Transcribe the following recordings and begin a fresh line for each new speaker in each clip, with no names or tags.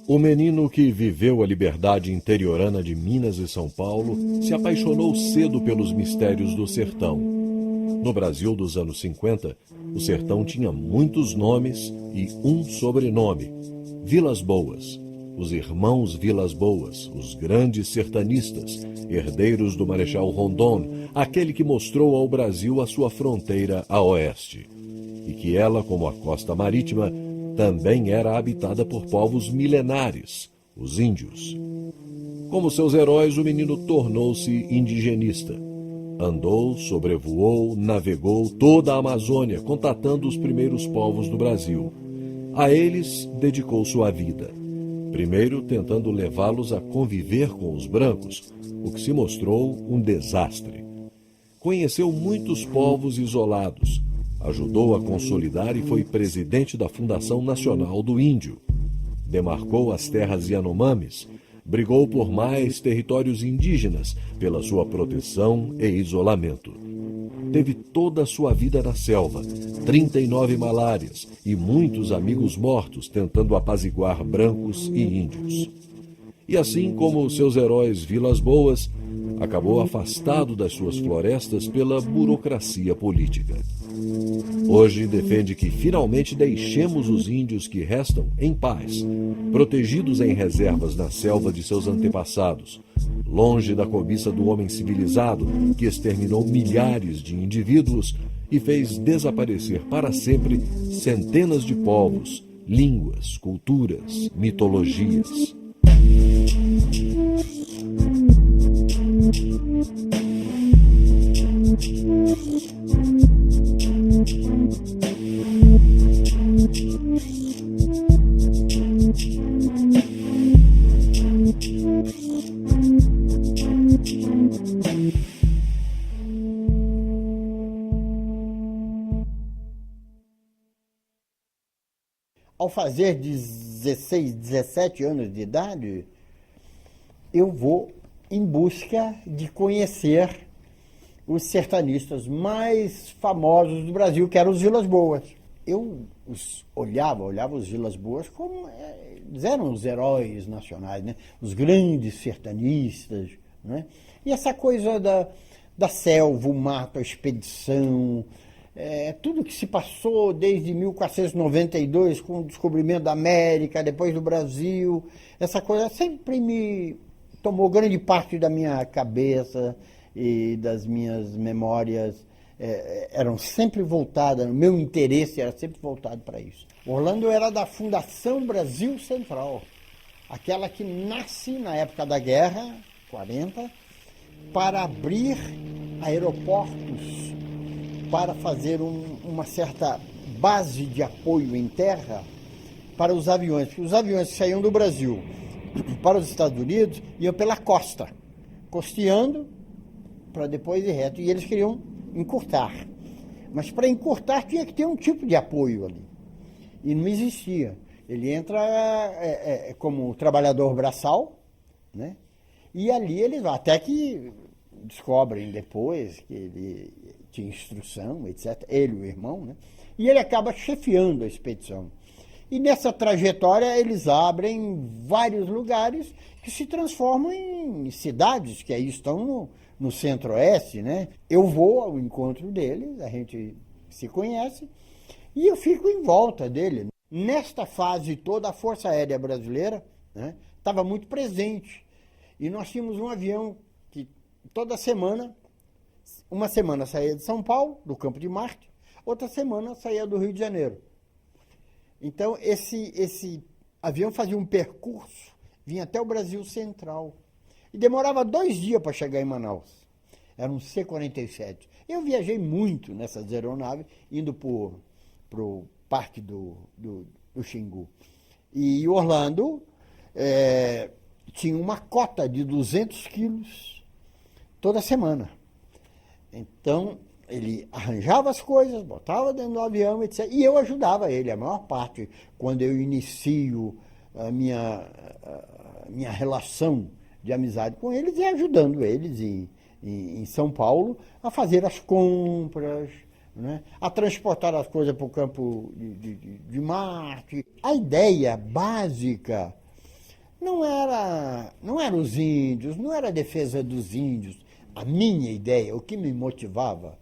O menino que viveu a liberdade interiorana de Minas e São Paulo se apaixonou cedo pelos mistérios do sertão. No Brasil dos anos 50, o sertão tinha muitos nomes e um sobrenome: Vilas Boas. Os irmãos Vilas Boas, os grandes sertanistas, herdeiros do Marechal Rondon, aquele que mostrou ao Brasil a sua fronteira a oeste. E que ela, como a costa marítima, também era habitada por povos milenares, os índios. Como seus heróis, o menino tornou-se indigenista. Andou, sobrevoou, navegou toda a Amazônia, contatando os primeiros povos do Brasil. A eles dedicou sua vida. Primeiro tentando levá-los a conviver com os brancos, o que se mostrou um desastre. Conheceu muitos povos isolados, ajudou a consolidar e foi presidente da Fundação Nacional do Índio. Demarcou as terras Yanomamis, brigou por mais territórios indígenas pela sua proteção e isolamento. Teve toda a sua vida na selva, 39 malárias e muitos amigos mortos tentando apaziguar brancos e índios. E assim como seus heróis Vilas Boas, acabou afastado das suas florestas pela burocracia política. Hoje defende que finalmente deixemos os índios que restam em paz, protegidos em reservas na selva de seus antepassados, longe da cobiça do homem civilizado que exterminou milhares de indivíduos e fez desaparecer para sempre centenas de povos, línguas, culturas, mitologias.
Ao fazer 16, 17 anos de idade, eu vou em busca de conhecer os sertanistas mais famosos do Brasil, que eram os Vilas Boas. Eu olhava os Vilas Boas como eles eram os heróis nacionais, né? Os grandes sertanistas, né? E essa coisa da selva, o mato, a expedição, tudo que se passou desde 1492, com o descobrimento da América, depois do Brasil, essa coisa sempre me tomou grande parte da minha cabeça e das minhas memórias. Eram sempre voltadas, o meu interesse era sempre voltado para isso. Orlando era da Fundação Brasil Central, aquela que nasce na época da Guerra, 40, para abrir aeroportos, para fazer uma certa base de apoio em terra para os aviões. Porque os aviões que saíam do Brasil para os Estados Unidos iam pela costa, costeando para depois ir reto. E eles queriam encurtar. Mas para encurtar tinha que ter um tipo de apoio ali. E não existia. Ele entra como trabalhador braçal, né? E ali ele vai, até que descobrem depois que ele tinha instrução, etc. Ele, o irmão, né? E ele acaba chefiando a expedição. E nessa trajetória eles abrem vários lugares que se transformam em cidades, que aí estão no centro-oeste, né? Eu vou ao encontro deles, a gente se conhece, e eu fico em volta dele. Nesta fase toda, a Força Aérea Brasileira, né, estava muito presente. E nós tínhamos um avião que toda semana, uma semana saía de São Paulo, do Campo de Marte, outra semana saía do Rio de Janeiro. Então, esse avião fazia um percurso, vinha até o Brasil Central. E demorava 2 dias para chegar em Manaus. Era um C-47. Eu viajei muito nessas aeronaves, indo para o Parque do Xingu. E Orlando tinha uma cota de 200 quilos toda semana. Então, ele arranjava as coisas, botava dentro do avião, etc. E eu ajudava ele, a maior parte, quando eu inicio a minha relação de amizade com eles, e ajudando eles em São Paulo a fazer as compras, né? A transportar as coisas para o campo de Marte. A ideia básica não eram os índios, não era a defesa dos índios. A minha ideia, o que me motivava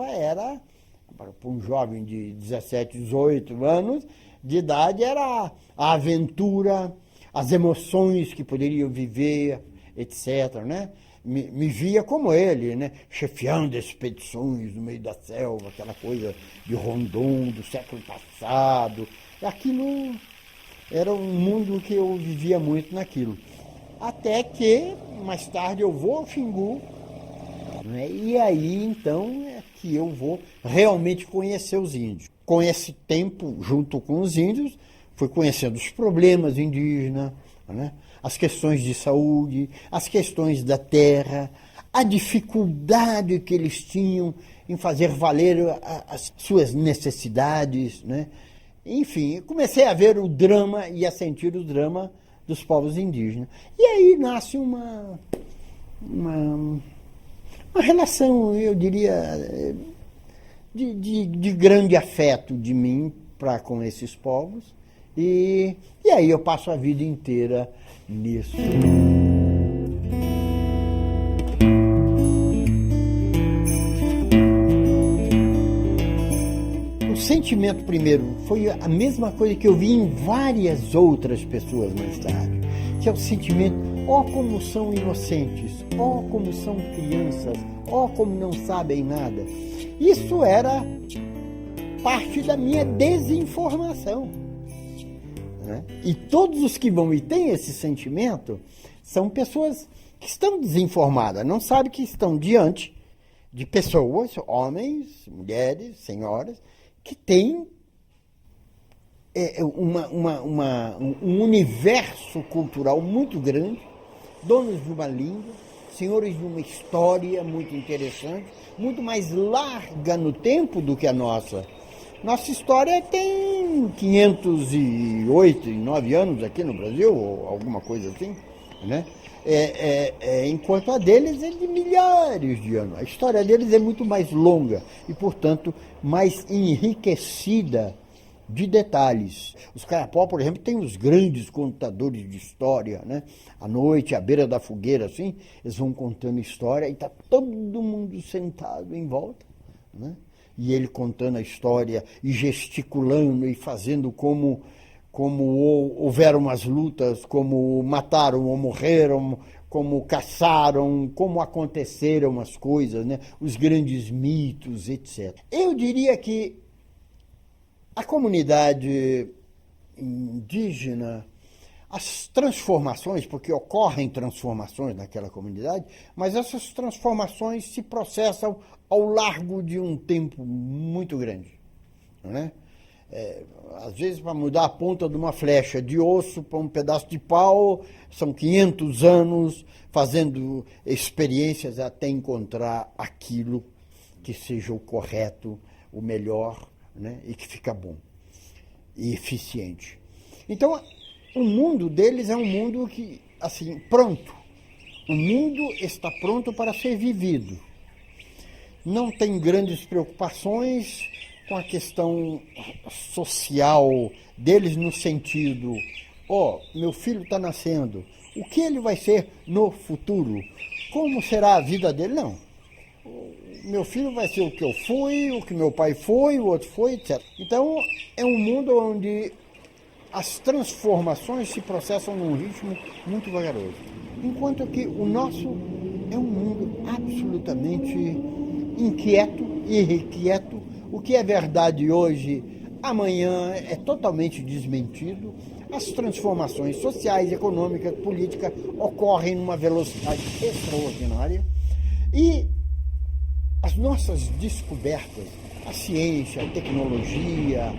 era, para um jovem de 17, 18 anos de idade, era a aventura, as emoções que poderiam viver, etc., né? Me via como ele, né? Chefiando expedições no meio da selva, aquela coisa de Rondon do século passado. Aquilo era um mundo que eu vivia muito naquilo. Até que, mais tarde, eu vou ao Xingu, né? E aí, então, é que eu vou realmente conhecer os índios. Com esse tempo, junto com os índios, fui conhecendo os problemas indígenas, né? As questões de saúde, as questões da terra, a dificuldade que eles tinham em fazer valer as suas necessidades, né? Enfim, comecei a ver o drama e a sentir o drama dos povos indígenas. E aí nasce uma relação, eu diria, de grande afeto de mim para com esses povos. E aí eu passo a vida inteira nisso. O sentimento, primeiro, foi a mesma coisa que eu vi em várias outras pessoas mais tarde, que é o sentimento, ó como são inocentes, ó como são crianças, ó como não sabem nada. Isso era parte da minha desinformação, né? E todos os que vão e têm esse sentimento são pessoas que estão desinformadas, não sabem que estão diante de pessoas, homens, mulheres, senhoras, que têm um universo cultural muito grande, donos de uma língua, senhores de uma história muito interessante, muito mais larga no tempo do que a nossa. Nossa história tem 508, 9 anos aqui no Brasil, ou alguma coisa assim, né? Enquanto a deles é de milhares de anos. A história deles é muito mais longa e, portanto, mais enriquecida de detalhes. Os Kayapó, por exemplo, têm os grandes contadores de história, né? À noite, à beira da fogueira, assim, eles vão contando história e está todo mundo sentado em volta, né? E ele contando a história e gesticulando e fazendo como houveram as lutas, como mataram ou morreram, como caçaram, como aconteceram as coisas, né? Os grandes mitos, etc. Eu diria que a comunidade indígena, as transformações, porque ocorrem transformações naquela comunidade, mas essas transformações se processam ao largo de um tempo muito grande, né? Às vezes, para mudar a ponta de uma flecha de osso para um pedaço de pau, são 500 anos fazendo experiências até encontrar aquilo que seja o correto, o melhor, né? E que fica bom e eficiente. Então, o mundo deles é um mundo que, assim, pronto. O mundo está pronto para ser vivido. Não tem grandes preocupações com a questão social deles no sentido, meu filho está nascendo, o que ele vai ser no futuro? Como será a vida dele? Não. Meu filho vai ser o que eu fui, o que meu pai foi, o outro foi, etc. Então, é um mundo onde as transformações se processam num ritmo muito vagaroso. Enquanto que o nosso é um mundo absolutamente inquieto e irrequieto. O que é verdade hoje, amanhã é totalmente desmentido. As transformações sociais, econômicas, políticas ocorrem numa velocidade extraordinária. E as nossas descobertas, a ciência, a tecnologia,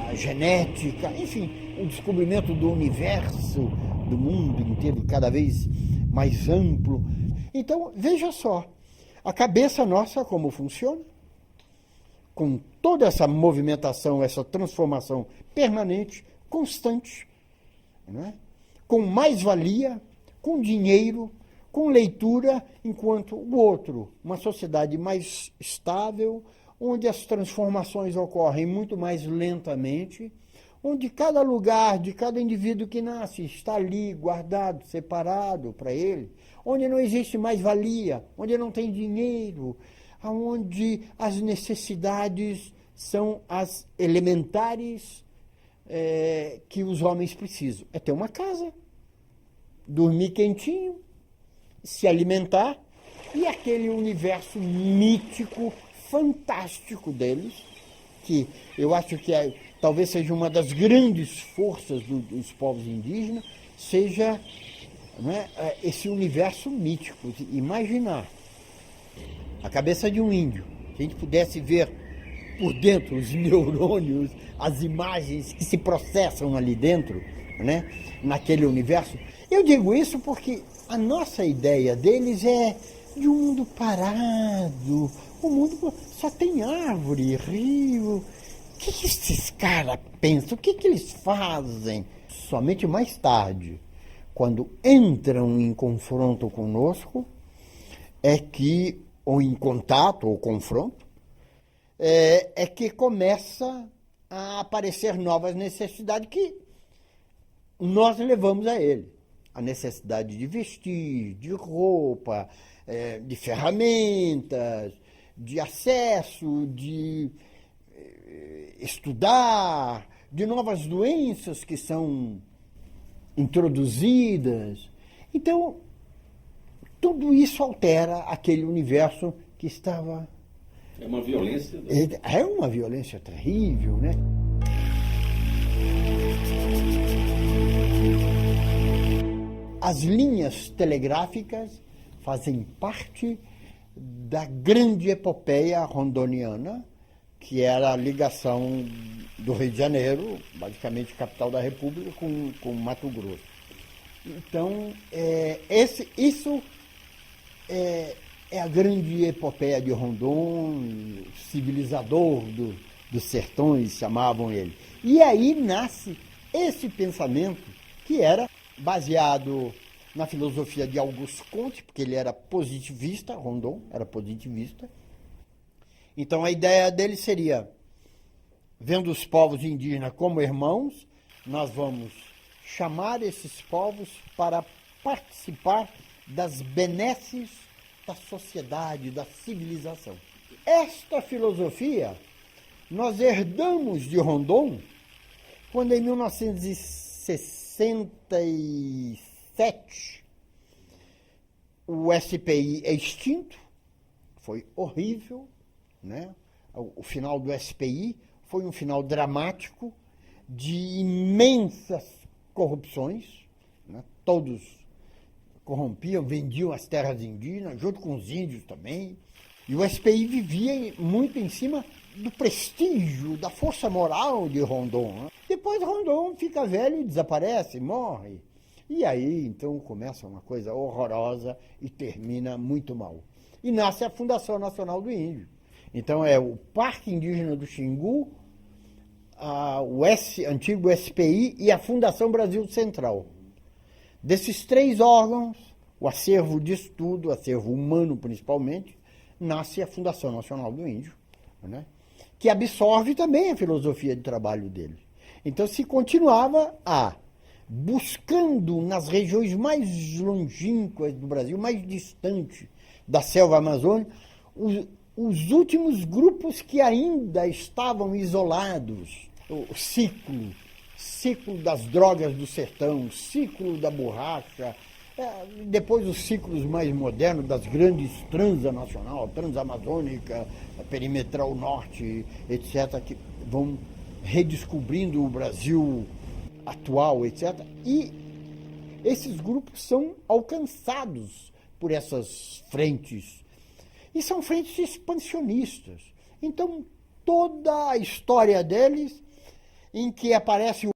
a genética, enfim, o descobrimento do universo, do mundo inteiro, cada vez mais amplo. Então, veja só, a cabeça nossa como funciona, com toda essa movimentação, essa transformação permanente, constante, né? Com mais-valia, com dinheiro, com leitura, enquanto o outro, uma sociedade mais estável, onde as transformações ocorrem muito mais lentamente, onde cada lugar de cada indivíduo que nasce está ali guardado, separado para ele, onde não existe mais valia, onde não tem dinheiro, onde as necessidades são as elementares que os homens precisam. É ter uma casa, dormir quentinho, se alimentar, e aquele universo mítico, fantástico deles, que eu acho que talvez seja uma das grandes forças dos povos indígenas, seja, né, esse universo mítico. Imaginar a cabeça de um índio, se a gente pudesse ver por dentro os neurônios, as imagens que se processam ali dentro, né, naquele universo. Eu digo isso porque a nossa ideia deles é de um mundo parado, o mundo só tem árvore, rio. O que esses caras pensam? O que eles fazem? Somente mais tarde, quando entram em confronto conosco, é que, ou em contato ou confronto, é que começa a aparecer novas necessidades que nós levamos a ele. A necessidade de vestir, de roupa, de ferramentas, de acesso, de estudar, de novas doenças que são introduzidas. Então, tudo isso altera aquele universo que estava...
É uma violência...
É uma violência terrível, né? As linhas telegráficas fazem parte da grande epopeia rondoniana, que era a ligação do Rio de Janeiro, basicamente capital da República, com Mato Grosso. Então, isso é a grande epopeia de Rondon, o civilizador dos sertões, chamavam ele. E aí nasce esse pensamento que era baseado na filosofia de Auguste Comte, porque ele era positivista, Rondon era positivista. Então a ideia dele seria, vendo os povos indígenas como irmãos, nós vamos chamar esses povos para participar das benesses da sociedade, da civilização. Esta filosofia nós herdamos de Rondon quando em 1967 o SPI é extinto, foi horrível, né? O final do SPI foi um final dramático de imensas corrupções, né? Todos corrompiam, vendiam as terras indígenas, junto com os índios também. E o SPI vivia muito em cima do prestígio, da força moral de Rondon, né? Depois Rondon fica velho e desaparece, morre. E aí, então, começa uma coisa horrorosa e termina muito mal. E nasce a Fundação Nacional do Índio. Então, é o Parque Indígena do Xingu, o antigo SPI e a Fundação Brasil Central. Desses três órgãos, o acervo de estudo, o acervo humano principalmente, nasce a Fundação Nacional do Índio, né? Que absorve também a filosofia de trabalho dele. Então, se continuava buscando nas regiões mais longínquas do Brasil, mais distantes da selva amazônica, os últimos grupos que ainda estavam isolados, o ciclo das drogas do sertão, o ciclo da borracha, depois os ciclos mais modernos das grandes transnacional, transamazônica, perimetral norte, etc., que vão redescobrindo o Brasil atual, etc. E esses grupos são alcançados por essas frentes. E são frentes expansionistas. Então, toda a história deles, em que aparece